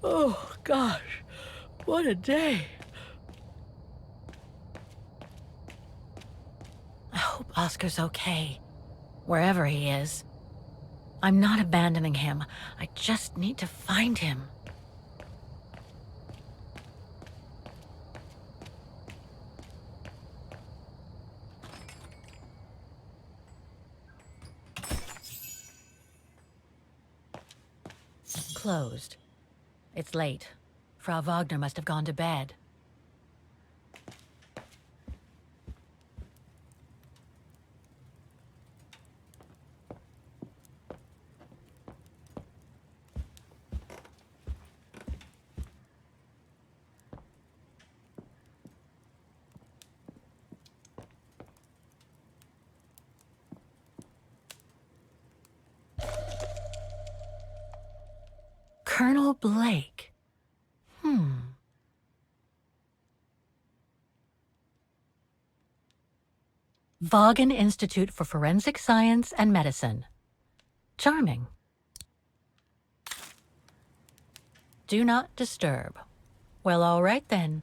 Oh, gosh. What a day. I hope Oscar's okay, wherever he is. I'm not abandoning him. I just need to find him. Closed. It's late. Frau Wagner must have gone to bed. Colonel Blake. Vaghen Institute for Forensic Science and Medicine. Charming. Do not disturb. Well, all right then.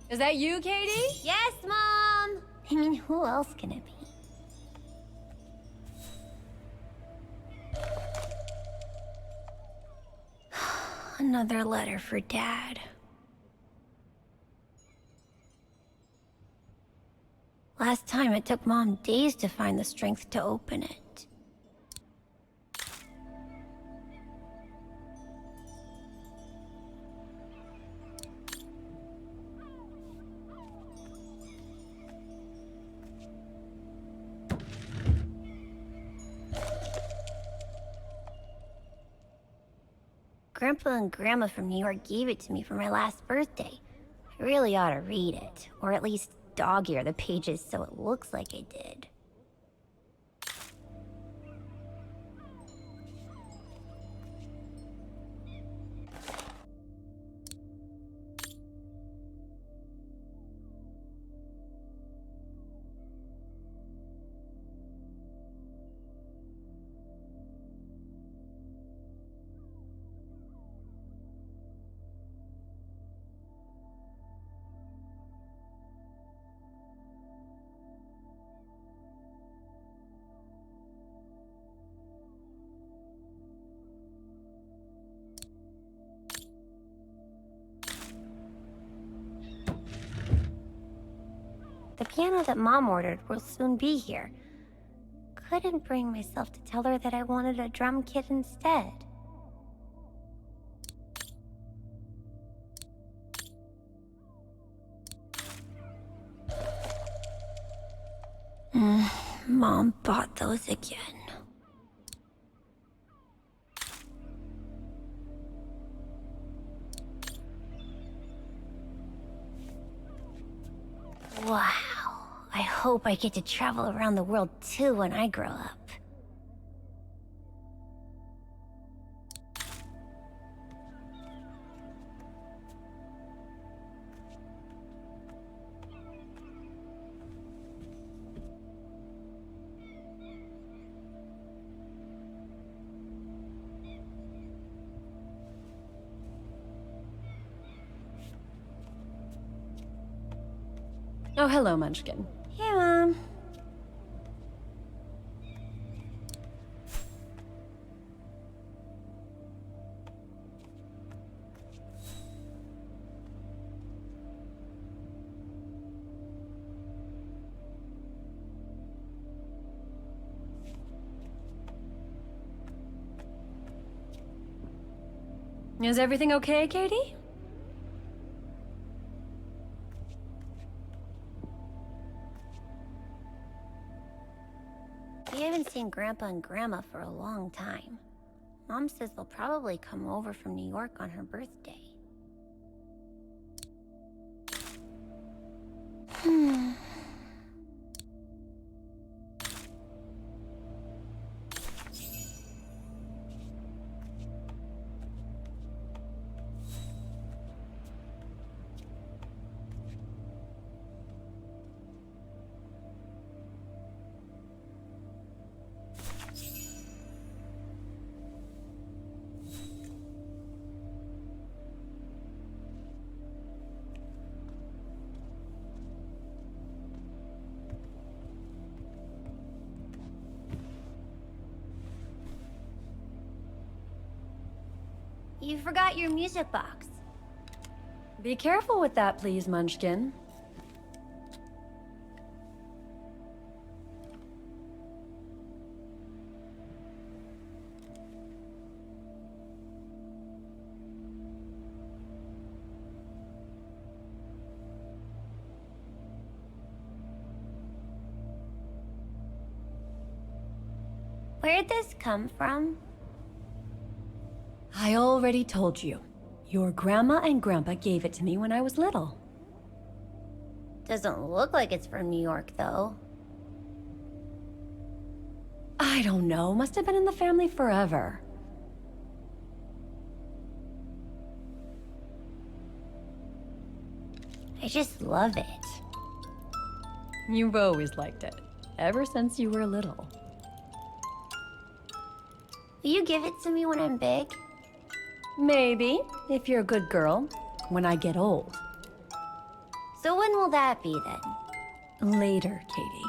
Is that you, Katie? Yes, Mom! I mean, who else can it be? Another letter for Dad. Last time it took Mom days to find the strength to open it. Grandpa and Grandma from New York gave it to me for my last birthday. I really ought to read it, or at least dog-ear the pages so it looks like I did. The piano that Mom ordered will soon be here. Couldn't bring myself to tell her that I wanted a drum kit instead. Mom bought those again. Wow. I hope I get to travel around the world too when I grow up. Oh, hello, Munchkin. Hey, Mom. Is everything okay, Katie? We haven't seen Grandpa and Grandma for a long time. Mom says they'll probably come over from New York on her birthday. You forgot your music box. Be careful with that, please, Munchkin. Where'd this come from? I already told you. Your grandma and grandpa gave it to me when I was little. Doesn't look like it's from New York, though. I don't know. Must have been in the family forever. I just love it. You've always liked it. Ever since you were little. Will you give it to me when I'm big? Maybe, if you're a good girl, when I get old. So when will that be, then? Later, Katie.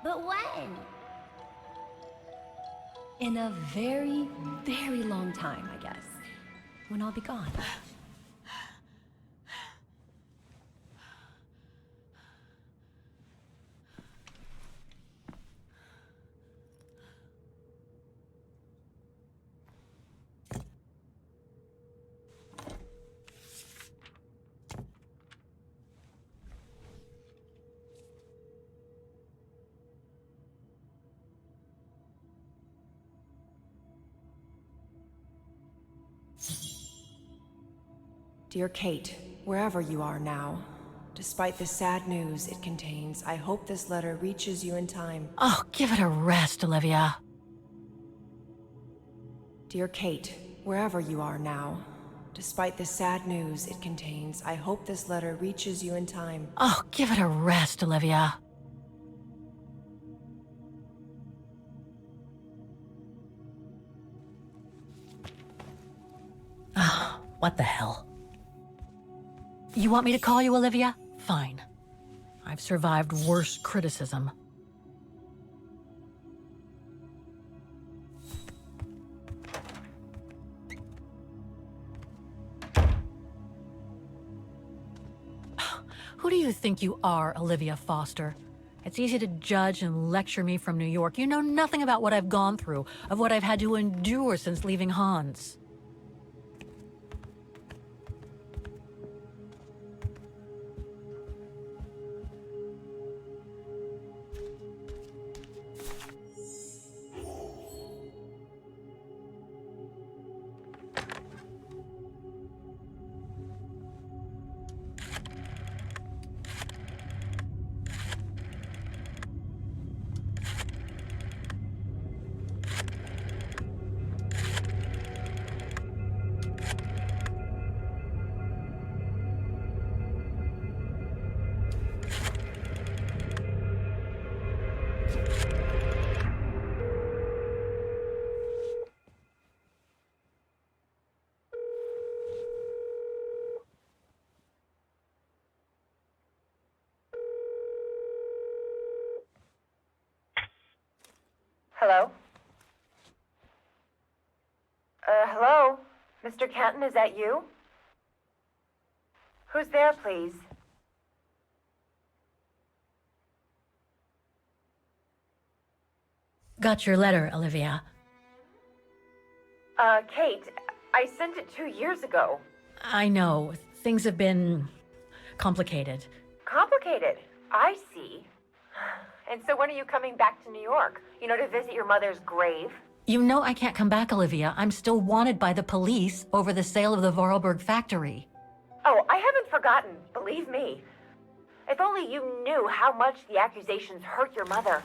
But when? In a very, very long time, I guess. When I'll be gone. Dear Kate, wherever you are now, despite the sad news it contains, I hope this letter reaches you in time. Oh, give it a rest, Olivia. Dear Kate, wherever you are now, despite the sad news it contains, I hope this letter reaches you in time. Oh, give it a rest, Olivia. Ah, what the hell? You want me to call you Olivia? Fine. I've survived worse criticism. Who do you think you are, Olivia Foster? It's easy to judge and lecture me from New York. You know nothing about what I've gone through, of what I've had to endure since leaving Hans. Hello? Hello? Mr. Kenton, is that you? Who's there, please? Got your letter, Olivia. Kate, I sent it 2 years ago. I know, things have been complicated. Complicated. I see. And so when are you coming back to New York? You know, to visit your mother's grave? You know I can't come back, Olivia. I'm still wanted by the police over the sale of the Vorarlberg factory. Oh, I haven't forgotten, believe me. If only you knew how much the accusations hurt your mother.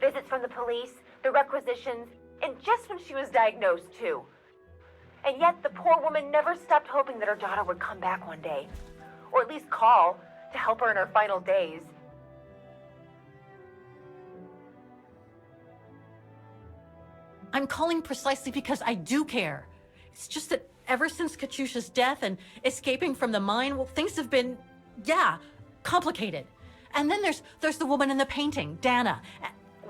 Visits from the police, the requisitions, and just when she was diagnosed, too. And yet the poor woman never stopped hoping that her daughter would come back one day. Or at least call to help her in her final days. I'm calling precisely because I do care. It's just that ever since Katyusha's death and escaping from the mine, well, things have been, complicated. And then there's the woman in the painting, Dana.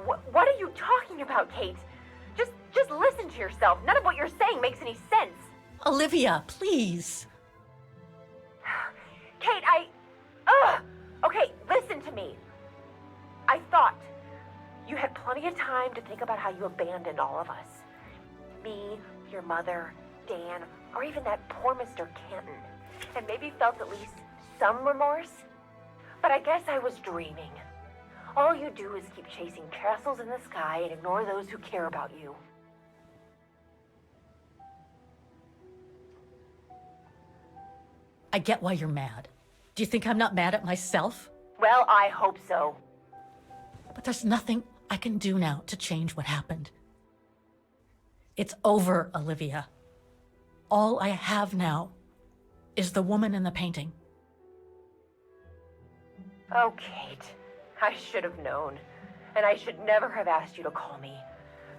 What are you talking about, Kate? Just listen to yourself. None of what you're saying makes any sense. Olivia, please. Kate, Okay, listen to me. I thought you had plenty of time to think about how you abandoned all of us. Me, your mother, Dan, or even that poor Mr. Kenton. And maybe felt at least some remorse. But I guess I was dreaming. All you do is keep chasing castles in the sky and ignore those who care about you. I get why you're mad. Do you think I'm not mad at myself? Well, I hope so. But there's nothing I can do now to change what happened. It's over, Olivia. All I have now is the woman in the painting. Oh, Kate. I should have known. And I should never have asked you to call me.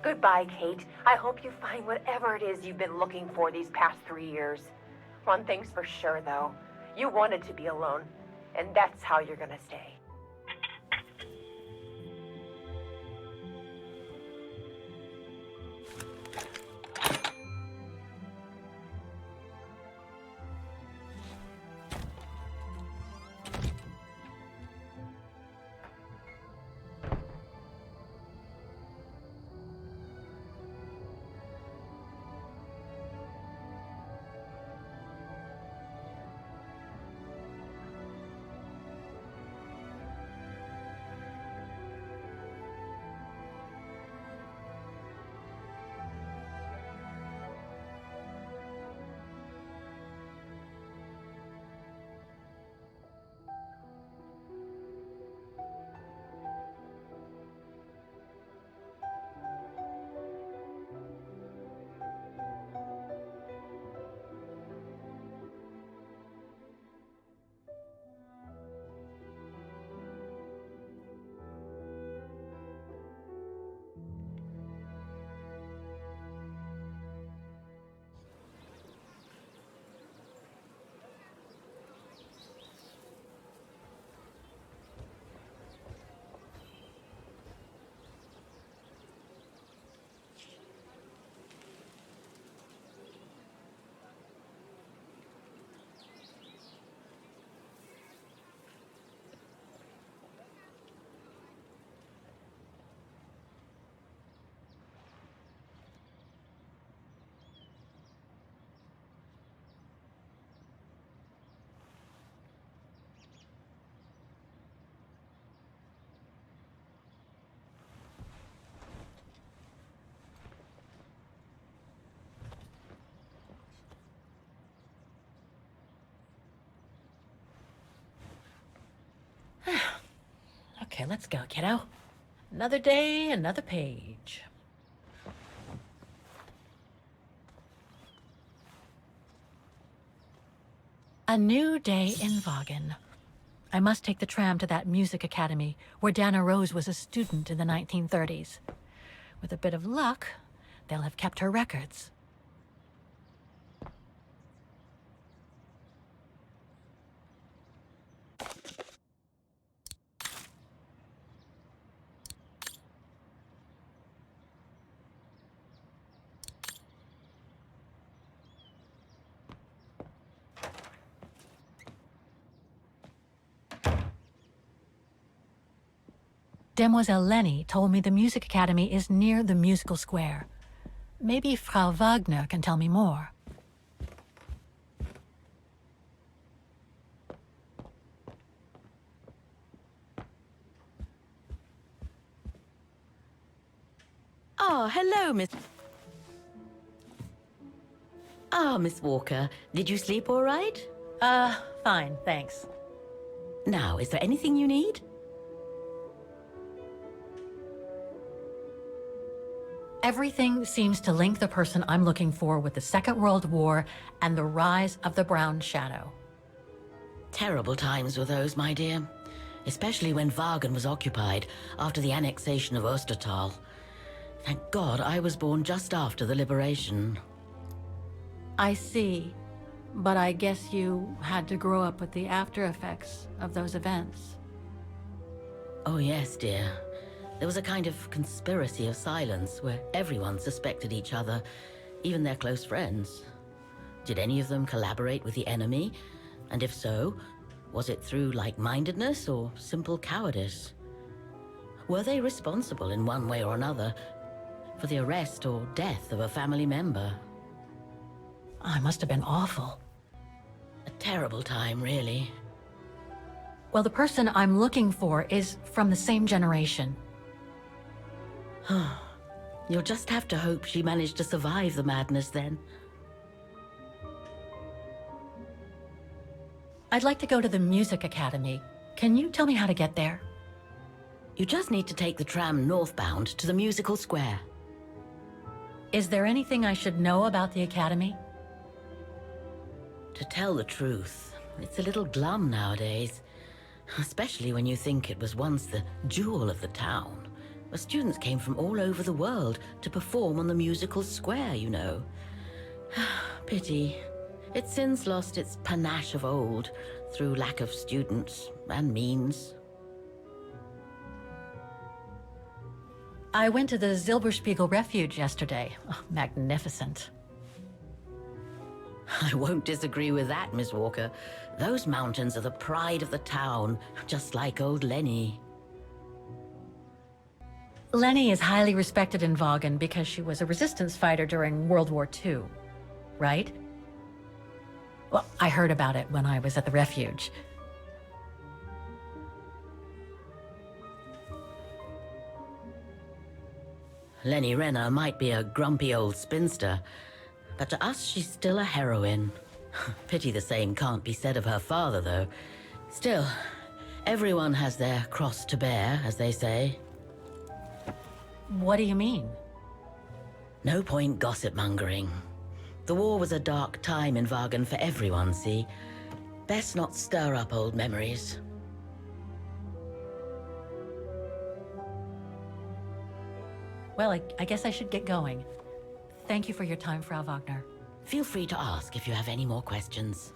Goodbye, Kate. I hope you find whatever it is you've been looking for these past 3 years. One thing's for sure, though. You wanted to be alone. And that's how you're gonna stay. Okay, let's go, kiddo. Another day, another page. A new day in Vaghen. I must take the tram to that music academy where Dana Roze was a student in the 1930s. With a bit of luck, they'll have kept her records. Demoiselle Lenny told me the music academy is near the musical square. Maybe Frau Wagner can tell me more. Oh, hello, Miss... Miss Walker. Did you sleep all right? Fine, thanks. Now, is there anything you need? Everything seems to link the person I'm looking for with the Second World War and the rise of the Brown Shadow. Terrible times were those, my dear. Especially when Vaghen was occupied after the annexation of Ostertal. Thank God I was born just after the liberation. I see, but I guess you had to grow up with the after effects of those events. Oh yes, dear. There was a kind of conspiracy of silence where everyone suspected each other, even their close friends. Did any of them collaborate with the enemy? And if so, was it through like-mindedness or simple cowardice? Were they responsible in one way or another for the arrest or death of a family member? Oh, it must have been awful. A terrible time, really. Well, the person I'm looking for is from the same generation. You'll just have to hope she managed to survive the madness then. I'd like to go to the music academy. Can you tell me how to get there? You just need to take the tram northbound to the musical square. Is there anything I should know about the academy? To tell the truth, it's a little glum nowadays. Especially when you think it was once the jewel of the town, where students came from all over the world to perform on the musical square, you know. Pity. It's since lost its panache of old through lack of students and means. I went to the Silberspiegel Refuge yesterday. Oh, magnificent. I won't disagree with that, Miss Walker. Those mountains are the pride of the town, just like old Lenny. Lenny is highly respected in Vaghen because she was a resistance fighter during World War II, right? Well, I heard about it when I was at the refuge. Lenny Renner might be a grumpy old spinster, but to us she's still a heroine. Pity the same can't be said of her father, though. Still, everyone has their cross to bear, as they say. What do you mean? No point gossip-mongering. The war was a dark time in Vaghen for everyone, see? Best not stir up old memories. Well, I guess I should get going. Thank you for your time, Frau Wagner. Feel free to ask if you have any more questions.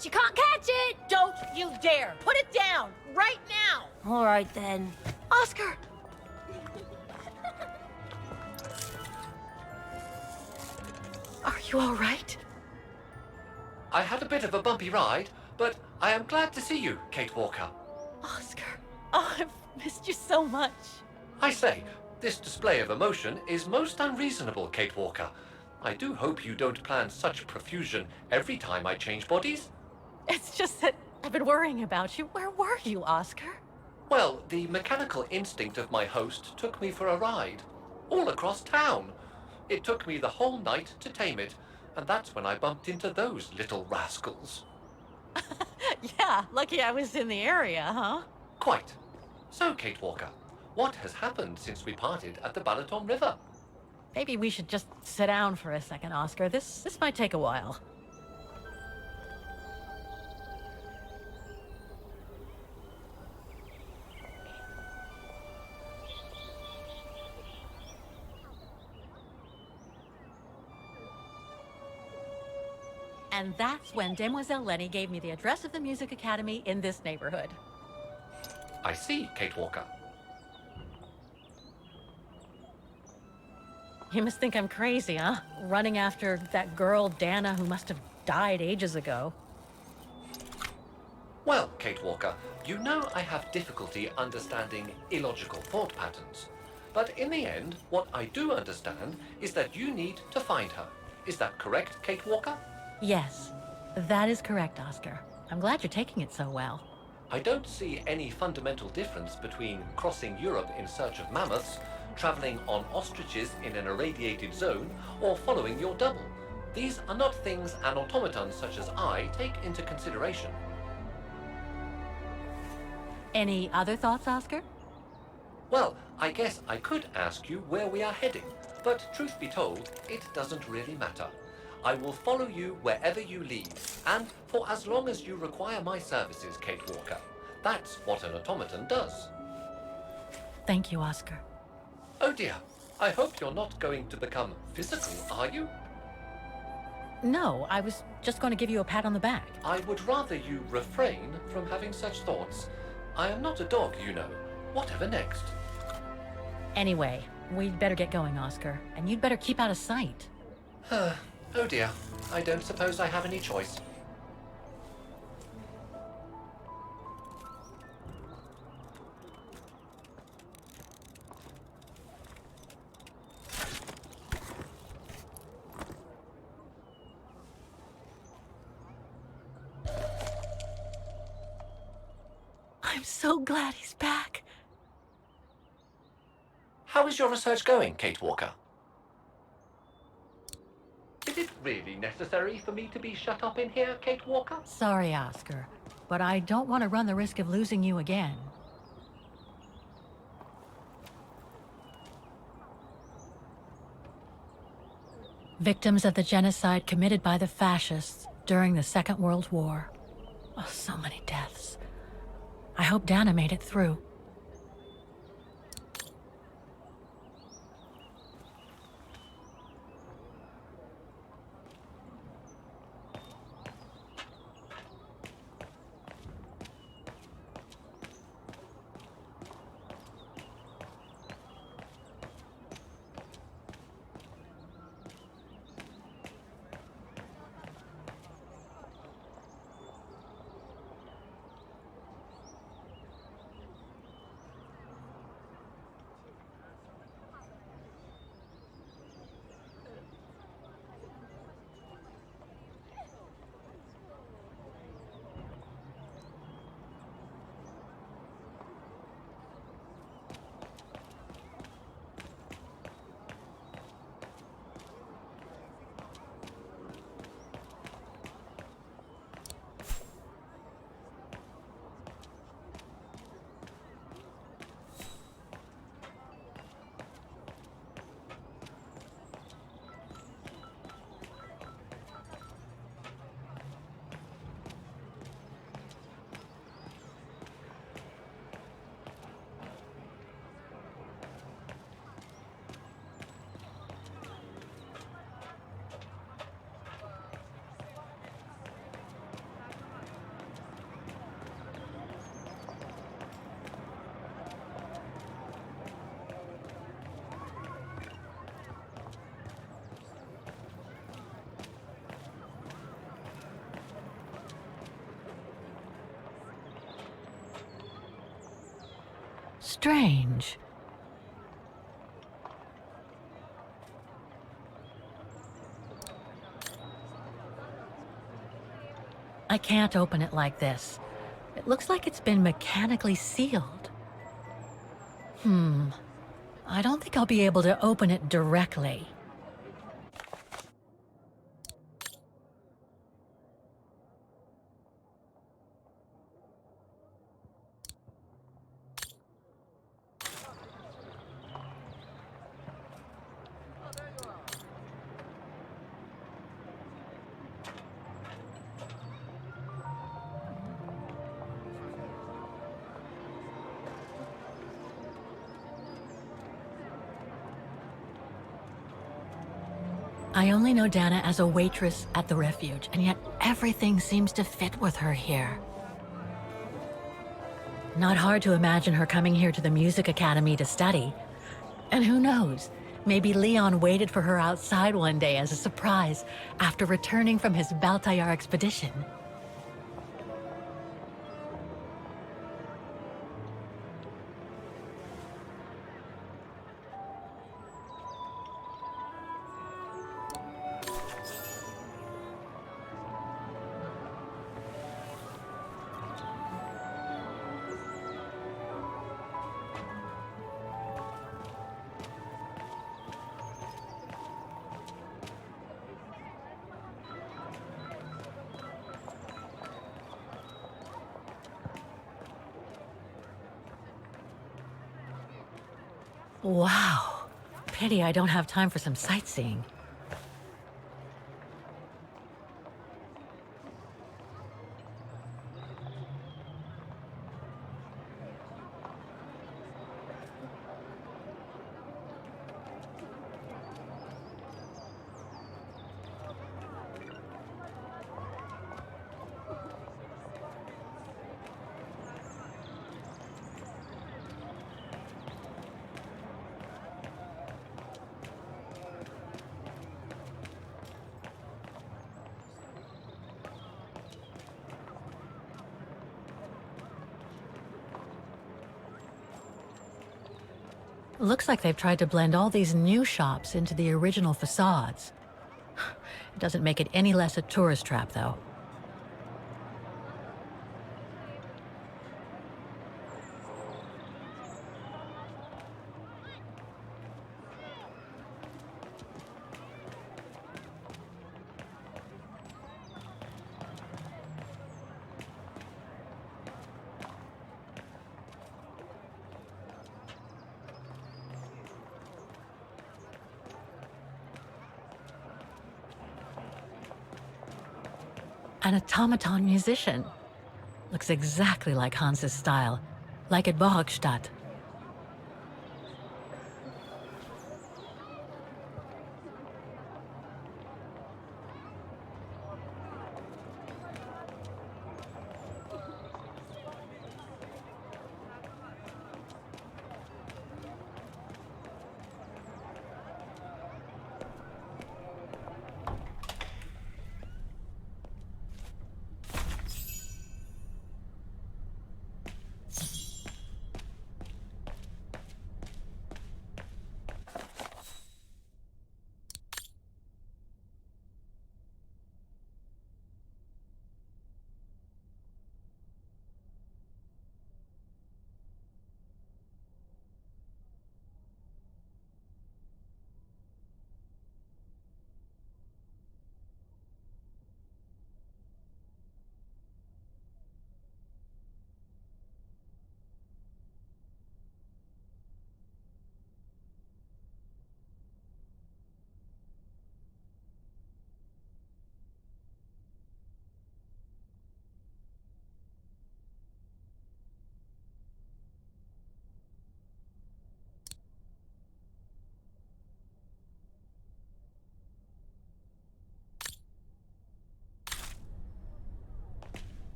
She can't catch it! Don't you dare! Put it down! Right now! All right, then. Oscar! Are you all right? I had a bit of a bumpy ride, but I am glad to see you, Kate Walker. Oscar. Oh, I've missed you so much. I say, this display of emotion is most unreasonable, Kate Walker. I do hope you don't plan such profusion every time I change bodies. It's just that I've been worrying about you. Where were you, Oscar? Well, the mechanical instinct of my host took me for a ride, all across town. It took me the whole night to tame it, and that's when I bumped into those little rascals. Yeah, lucky I was in the area, huh? Quite. So, Kate Walker, what has happened since we parted at the Balaton River? Maybe we should just sit down for a second, Oscar. This might take a while. And that's when Demoiselle Lenny gave me the address of the Music Academy in this neighborhood. I see, Kate Walker. You must think I'm crazy, huh? Running after that girl, Dana, who must have died ages ago. Well, Kate Walker, you know I have difficulty understanding illogical thought patterns. But in the end, what I do understand is that you need to find her. Is that correct, Kate Walker? Yes, that is correct, Oscar. I'm glad you're taking it so well. I don't see any fundamental difference between crossing Europe in search of mammoths, traveling on ostriches in an irradiated zone, or following your double. These are not things an automaton such as I take into consideration. Any other thoughts, Oscar? Well, I guess I could ask you where we are heading, but truth be told, it doesn't really matter. I will follow you wherever you lead, and for as long as you require my services, Kate Walker. That's what an automaton does. Thank you, Oscar. Oh dear, I hope you're not going to become physical, are you? No, I was just going to give you a pat on the back. I would rather you refrain from having such thoughts. I am not a dog, you know. Whatever next? Anyway, we'd better get going, Oscar, and you'd better keep out of sight. Oh dear, I don't suppose I have any choice. I'm so glad he's back. How is your research going, Kate Walker? Is it really necessary for me to be shut up in here, Kate Walker? Sorry, Oscar, but I don't want to run the risk of losing you again. Victims of the genocide committed by the fascists during the Second World War. Oh, so many deaths. I hope Dana made it through. Strange. I can't open it like this. It looks like it's been mechanically sealed. I don't think I'll be able to open it directly. I only know Dana as a waitress at the refuge, and yet everything seems to fit with her here. Not hard to imagine her coming here to the music academy to study. And who knows, maybe Leon waited for her outside one day as a surprise after returning from his Baltayar expedition. Wow. Pity I don't have time for some sightseeing. Looks like they've tried to blend all these new shops into the original facades. It doesn't make it any less a tourist trap, though. An automaton musician. Looks exactly like Hans's style, like at Bohogstadt.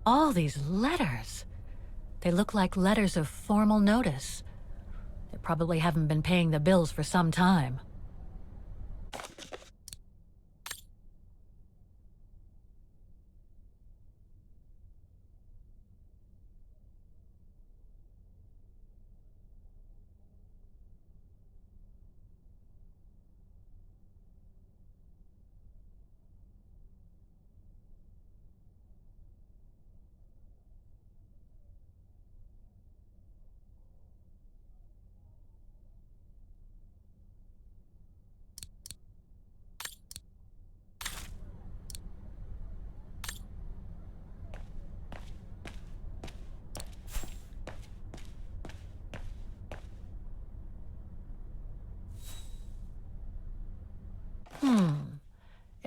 All these letters. They look like letters of formal notice. They probably haven't been paying the bills for some time.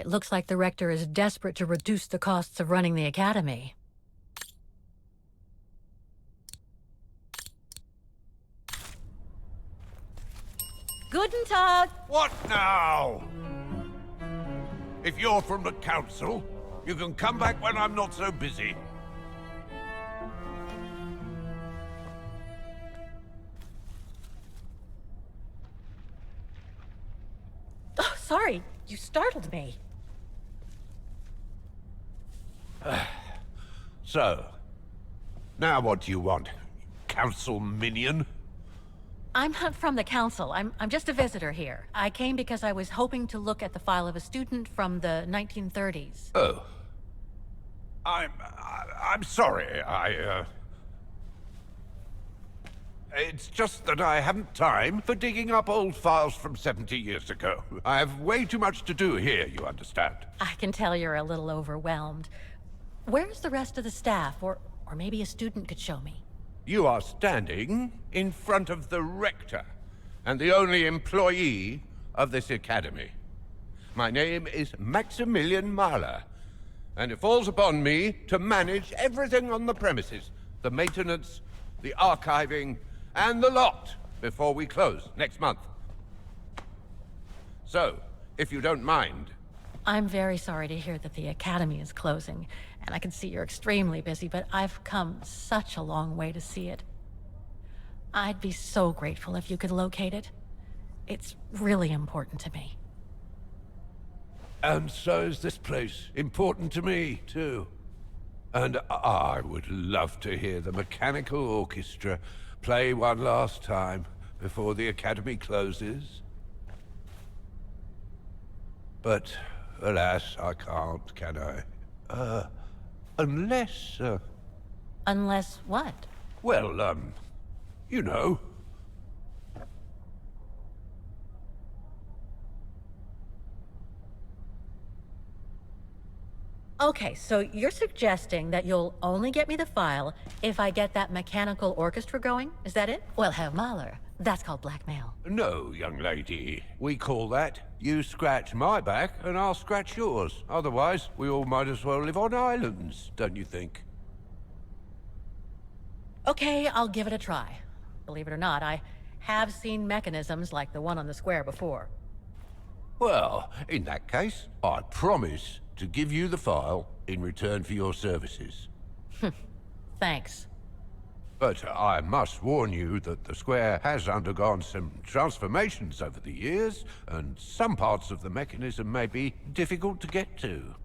looks like the rector is desperate to reduce the costs of running the academy. Guten Tag! What now? If you're from the council, you can come back when I'm not so busy. Oh, sorry. You startled me. So, now what do you want? Council minion? I'm not from the council. I'm just a visitor here. I came because I was hoping to look at the file of a student from the 1930s. Oh. I'm sorry, It's just that I haven't time for digging up old files from 70 years ago. I have way too much to do here, you understand. I can tell you're a little overwhelmed. Where's the rest of the staff? Or maybe a student could show me. You are standing in front of the rector, and the only employee of this academy. My name is Maximilian Mahler, and it falls upon me to manage everything on the premises. The maintenance, the archiving, and the lot before we close next month. So, if you don't mind... I'm very sorry to hear that the academy is closing, and I can see you're extremely busy, but I've come such a long way to see it. I'd be so grateful if you could locate it. It's really important to me. And so is this place important to me, too. And I would love to hear the mechanical orchestra play one last time before the academy closes. But, alas, I can't, can I? Unless, Unless what? well, you know. Okay, so you're suggesting that you'll only get me the file if I get that mechanical orchestra going? Is that it? Well, Herr Mahler, that's called blackmail. No, young lady. We call that, you scratch my back and I'll scratch yours. Otherwise, we all might as well live on islands, don't you think? Okay, I'll give it a try. Believe it or not, I have seen mechanisms like the one on the square before. Well, in that case, I promise to give you the file in return for your services. Thanks. But I must warn you that the square has undergone some transformations over the years, and some parts of the mechanism may be difficult to get to.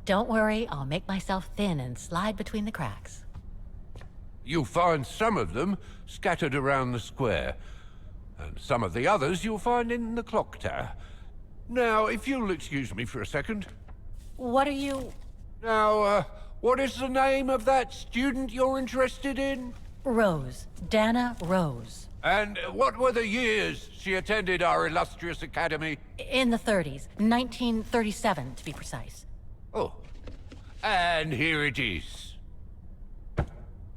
Don't worry, I'll make myself thin and slide between the cracks. You'll find some of them scattered around the square, and some of the others you'll find in the clock tower. Now, if you'll excuse me for a second. What are you... Now, what is the name of that student you're interested in? Roze. Dana Roze. And what were the years she attended our illustrious academy? In the 30s. 1937, to be precise. Oh, and here it is.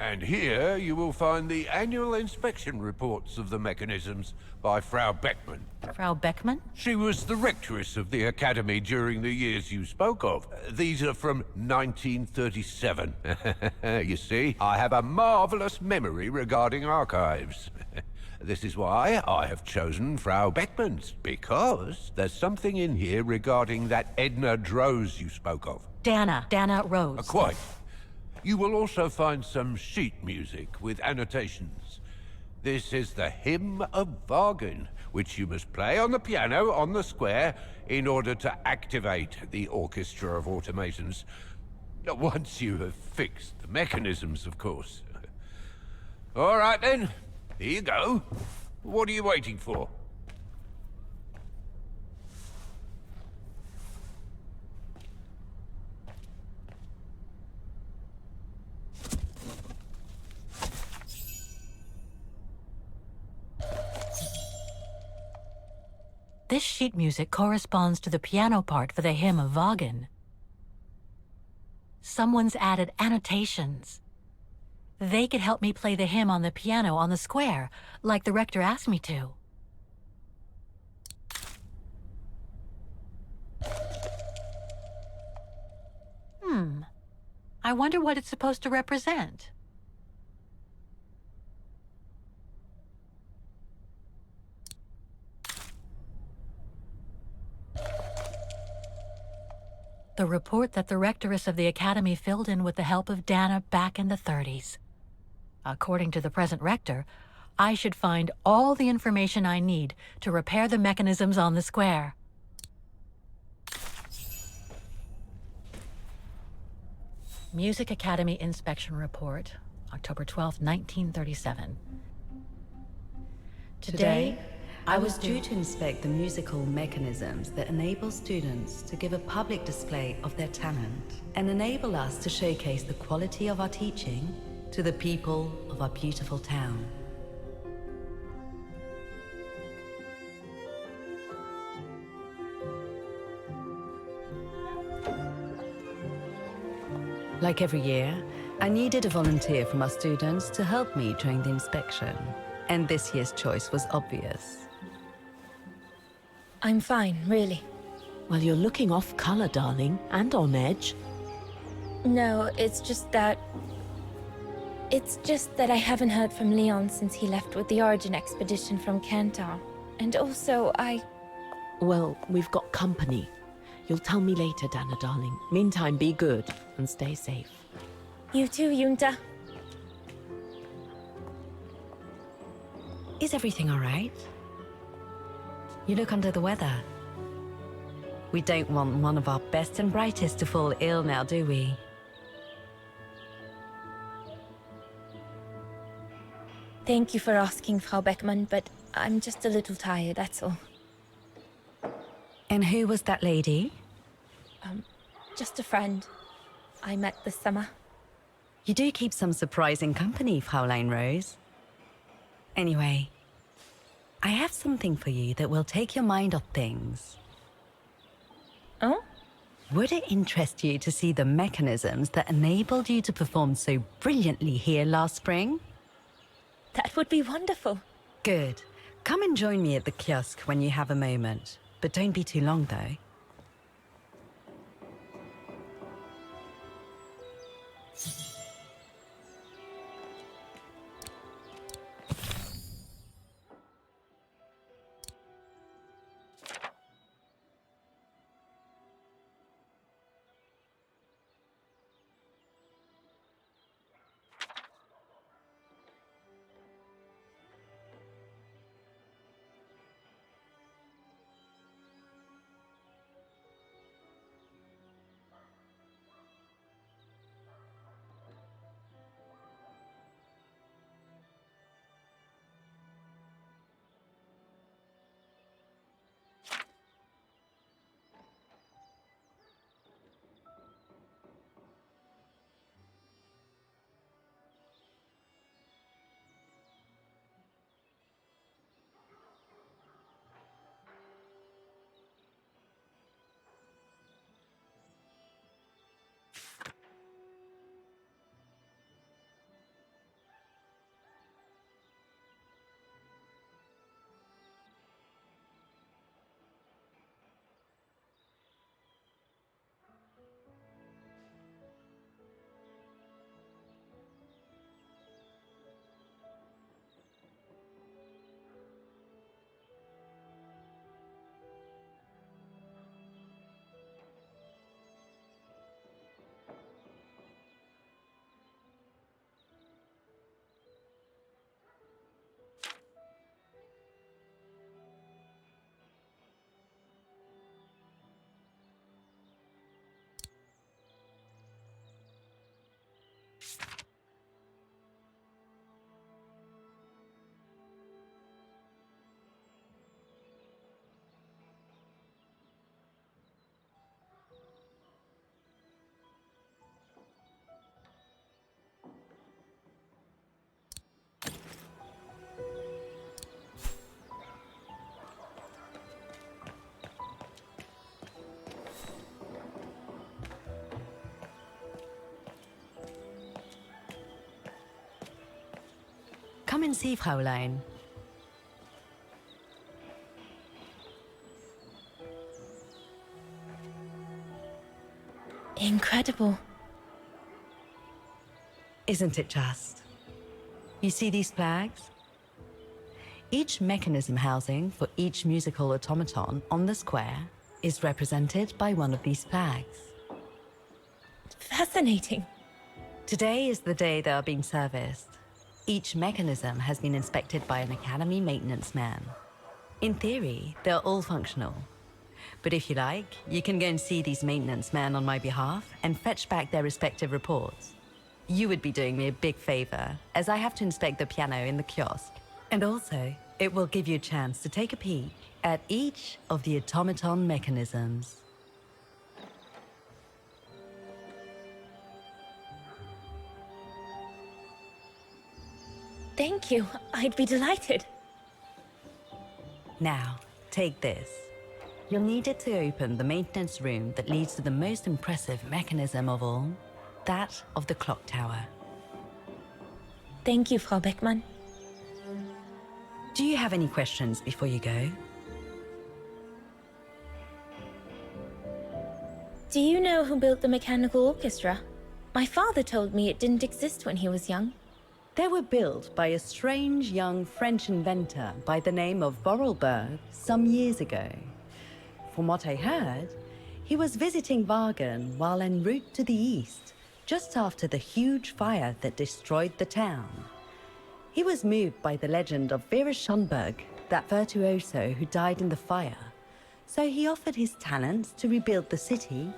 And here you will find the annual inspection reports of the mechanisms by Frau Beckmann. Frau Beckmann? She was the rectress of the academy during the years you spoke of. These are from 1937. You see, I have a marvelous memory regarding archives. This is why I have chosen Frau Beckmann's, because there's something in here regarding that Edna Droz you spoke of. Dana Roze. Quite. You will also find some sheet music with annotations. This is the Hymn of Vaghen, which you must play on the piano on the square in order to activate the Orchestra of Automatons. Once you have fixed the mechanisms, of course. All right then, here you go. What are you waiting for? This sheet music corresponds to the piano part for the Hymn of Vaghen. Someone's added annotations. They could help me play the hymn on the piano on the square, like the rector asked me to. I wonder what it's supposed to represent. The report that the rectoress of the academy filled in with the help of Dana back in the 30s. According to the present rector, I should find all the information I need to repair the mechanisms on the square. Music Academy Inspection Report, October 12, 1937. Today, I was due to inspect the musical mechanisms that enable students to give a public display of their talent and enable us to showcase the quality of our teaching to the people of our beautiful town. Like every year, I needed a volunteer from our students to help me during the inspection, and this year's choice was obvious. I'm fine, really. Well, you're looking off color, darling, and on edge. No, it's just that I haven't heard from Leon since he left with the Origin expedition from Kantar. And also, Well, we've got company. You'll tell me later, Dana, darling. Meantime, be good and stay safe. You too, Yunta. Is everything all right? You look under the weather. We don't want one of our best and brightest to fall ill now, do we? Thank you for asking, Frau Beckmann, but I'm just a little tired, that's all. And who was that lady? Just a friend I met this summer. You do keep some surprising company, Fraulein Roze. Anyway, I have something for you that will take your mind off things. Oh? Would it interest you to see the mechanisms that enabled you to perform so brilliantly here last spring? That would be wonderful. Good. Come and join me at the kiosk when you have a moment. But don't be too long, though. Come and see, Fraulein. Incredible. Isn't it just? You see these flags? Each mechanism housing for each musical automaton on the square is represented by one of these flags. Fascinating. Today is the day they are being serviced. Each mechanism has been inspected by an Academy maintenance man. In theory, they're all functional. But if you like, you can go and see these maintenance men on my behalf and fetch back their respective reports. You would be doing me a big favor, as I have to inspect the piano in the kiosk. And also, it will give you a chance to take a peek at each of the automaton mechanisms. Thank you. I'd be delighted. Now, take this. You'll need it to open the maintenance room that leads to the most impressive mechanism of all, that of the clock tower. Thank you, Frau Beckmann. Do you have any questions before you go? Do you know who built the mechanical orchestra? My father told me it didn't exist when he was young. They were built by a strange young French inventor by the name of Vorarlberg some years ago. From what I heard, he was visiting Vaghen while en route to the east, just after the huge fire that destroyed the town. He was moved by the legend of Vera Schönberg, that virtuoso who died in the fire. So he offered his talents to rebuild the city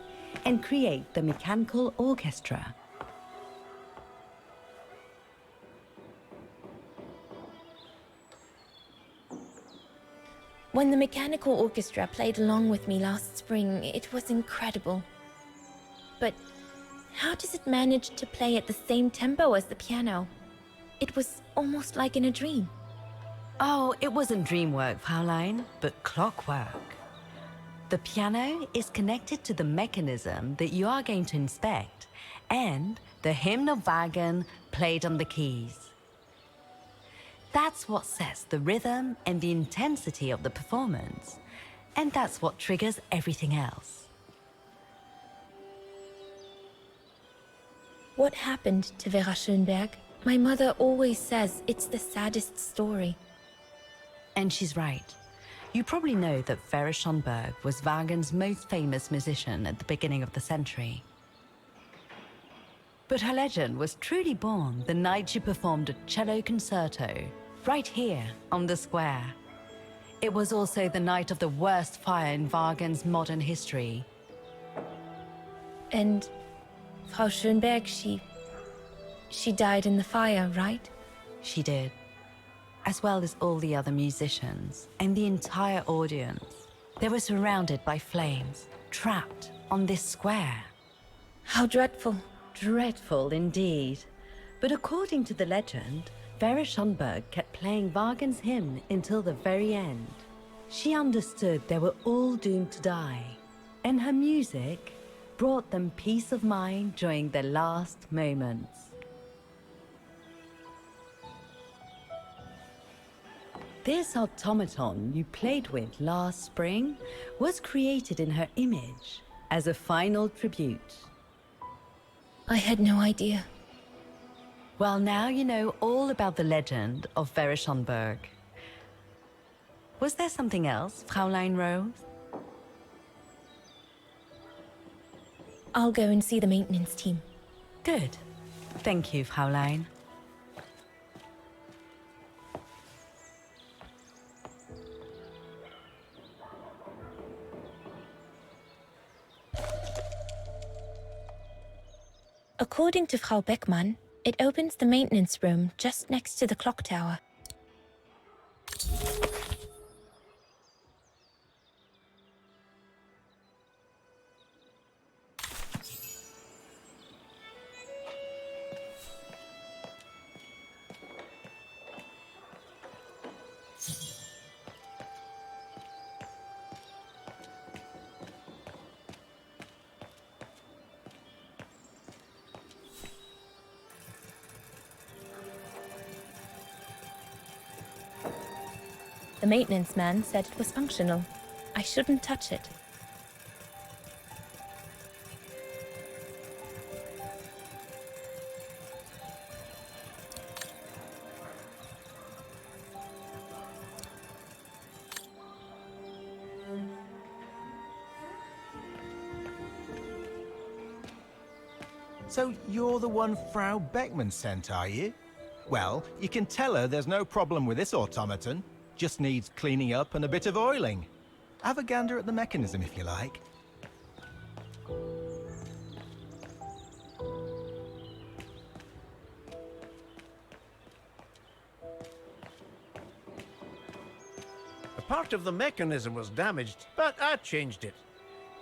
and create the mechanical orchestra. When the mechanical orchestra played along with me last spring, it was incredible. But how does it manage to play at the same tempo as the piano? It was almost like in a dream. Oh, it wasn't dream work, Fraulein, but clockwork. The piano is connected to the mechanism that you are going to inspect, and the hymn of Vaghen played on the keys. That's what sets the rhythm and the intensity of the performance, and that's what triggers everything else. What happened to Vera Schönberg? My mother always says it's the saddest story. And she's right. You probably know that Vera Schönberg was Waghen's most famous musician at the beginning of the century. But her legend was truly born the night she performed a cello concerto, right here on the square. It was also the night of the worst fire in Waghen's modern history. And Frau Schönberg, she died in the fire, right? She did. As well as all the other musicians and the entire audience. They were surrounded by flames, trapped on this square. How dreadful. Dreadful indeed. But according to the legend, Vera Schönberg kept playing Waghen's hymn until the very end. She understood they were all doomed to die, and her music brought them peace of mind during their last moments. This automaton you played with last spring was created in her image as a final tribute. I had no idea. Well, now you know all about the legend of Vera Schönberg. Was there something else, Fraulein Roze? I'll go and see the maintenance team. Good. Thank you, Fraulein. According to Frau Beckmann, it opens the maintenance room just next to the clock tower. The maintenance man said it was functional. I shouldn't touch it. So you're the one Frau Beckman sent, are you? Well, you can tell her there's no problem with this automaton. Just needs cleaning up and a bit of oiling. Have a gander at the mechanism if you like. A part of the mechanism was damaged, but I changed it.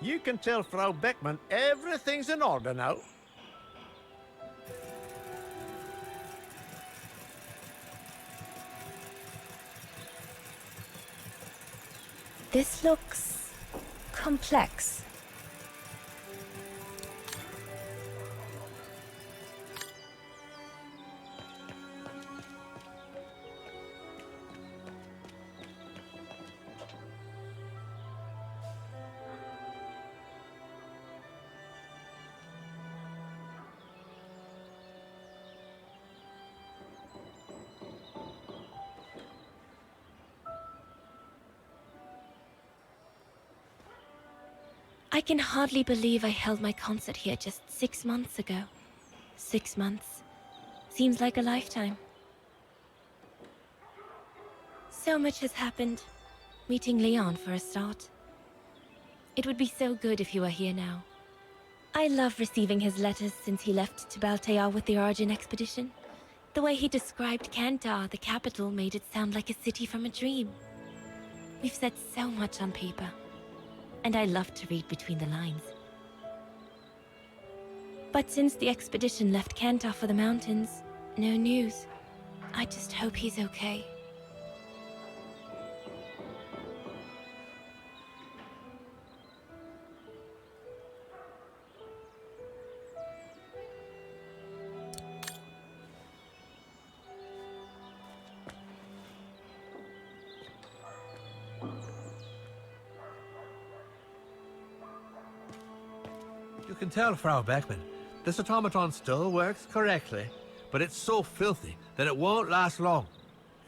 You can tell Frau Beckman everything's in order now. This looks complex. I can hardly believe I held my concert here just 6 months ago. 6 months. Seems like a lifetime. So much has happened. Meeting Leon for a start. It would be so good if you were here now. I love receiving his letters since he left to Baltea with the Origin expedition. The way he described Kantar, the capital, made it sound like a city from a dream. We've said so much on paper. And I love to read between the lines. But since the expedition left Kantar for the mountains, no news. I just hope he's okay. You can tell, Frau Beckman, this automaton still works correctly, but it's so filthy that it won't last long.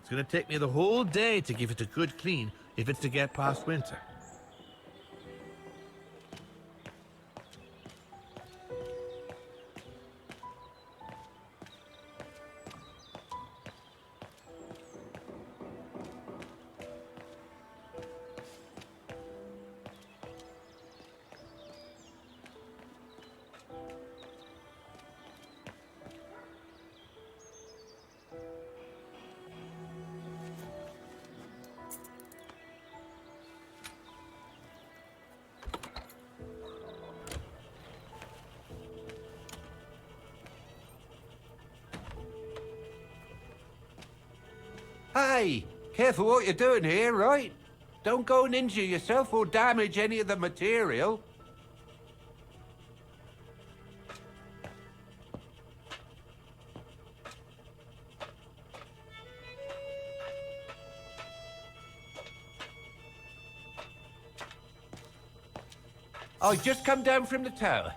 It's going to take me the whole day to give it a good clean if it's to get past winter. Hey, careful what you're doing here, right? Don't go and injure yourself or damage any of the material. I just come down from the tower.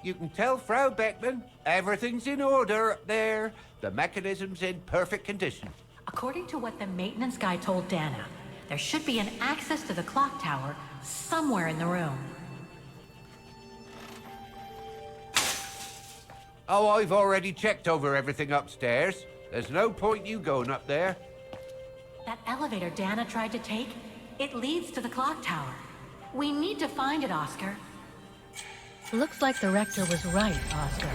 You can tell Frau Beckman everything's in order up there. The mechanism's in perfect condition. According to what the maintenance guy told Dana, there should be an access to the clock tower somewhere in the room. Oh, I've already checked over everything upstairs. There's no point you going up there. That elevator Dana tried to take, it leads to the clock tower. We need to find it, Oscar. Looks like the rector was right, Oscar.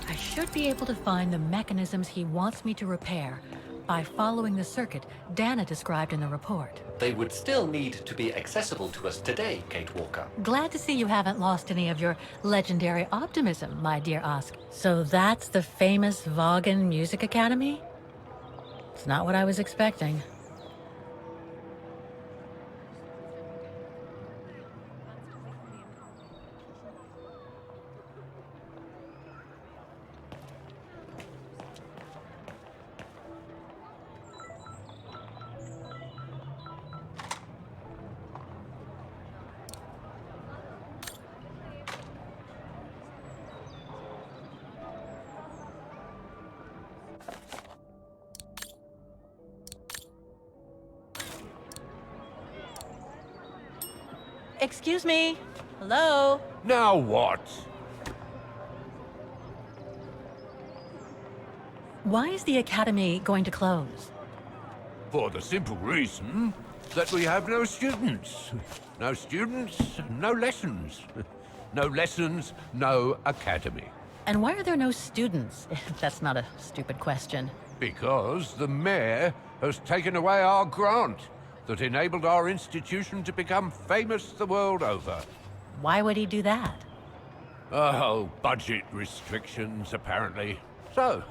I should be able to find the mechanisms he wants me to repair by following the circuit Dana described in the report. They would still need to be accessible to us today, Kate Walker. Glad to see you haven't lost any of your legendary optimism, my dear Oscar. So that's the famous Vaghen Music Academy? It's not what I was expecting. Excuse me? Hello? Now what? Why is the academy going to close? For the simple reason that we have no students. No students, no lessons. No lessons, no academy. And why are there no students? If that's not a stupid question. Because the mayor has taken away our grant that enabled our institution to become famous the world over. Why would he do that? Oh, budget restrictions, apparently. So,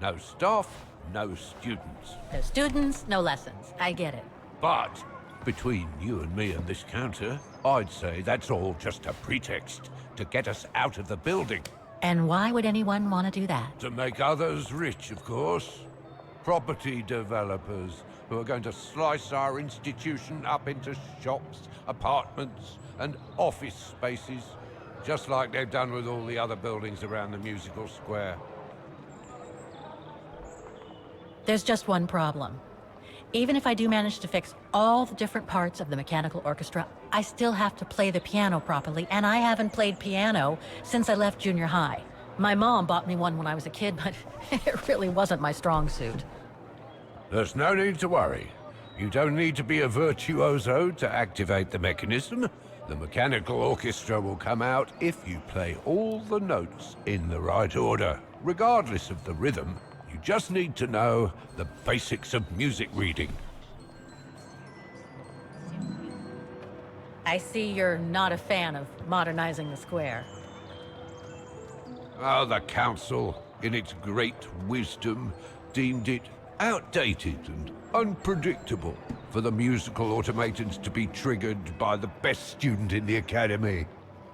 no staff, no students. No students, no lessons. I get it. But between you and me and this counter, I'd say that's all just a pretext to get us out of the building. And why would anyone want to do that? To make others rich, of course. Property developers who are going to slice our institution up into shops, apartments, and office spaces, just like they've done with all the other buildings around the musical square. There's just one problem. Even if I do manage to fix all the different parts of the mechanical orchestra, I still have to play the piano properly, and I haven't played piano since I left junior high. My mom bought me one when I was a kid, but it really wasn't my strong suit. There's no need to worry. You don't need to be a virtuoso to activate the mechanism. The mechanical orchestra will come out if you play all the notes in the right order, regardless of the rhythm. You just need to know the basics of music reading. I see you're not a fan of modernizing the square. Oh, the council, in its great wisdom, deemed it outdated and unpredictable for the musical automatons to be triggered by the best student in the academy,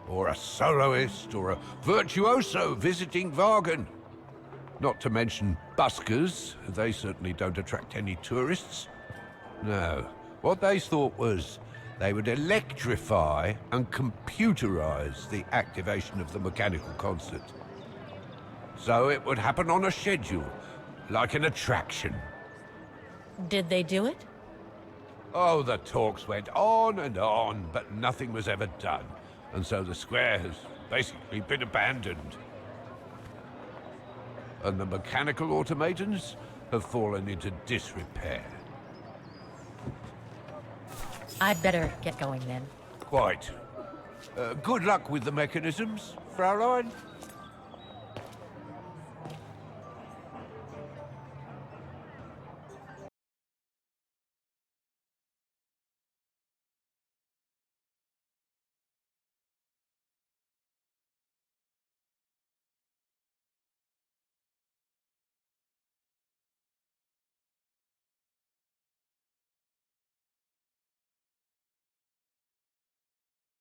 or a soloist, or a virtuoso visiting Vaghen. Not to mention buskers, they certainly don't attract any tourists. No, what they thought was they would electrify and computerize the activation of the mechanical concert. So it would happen on a schedule, like an attraction. Did they do it? Oh, the talks went on, but nothing was ever done. And so the square has basically been abandoned. And the mechanical automatons have fallen into disrepair. I'd better get going then. Quite. Good luck with the mechanisms, Fraulein.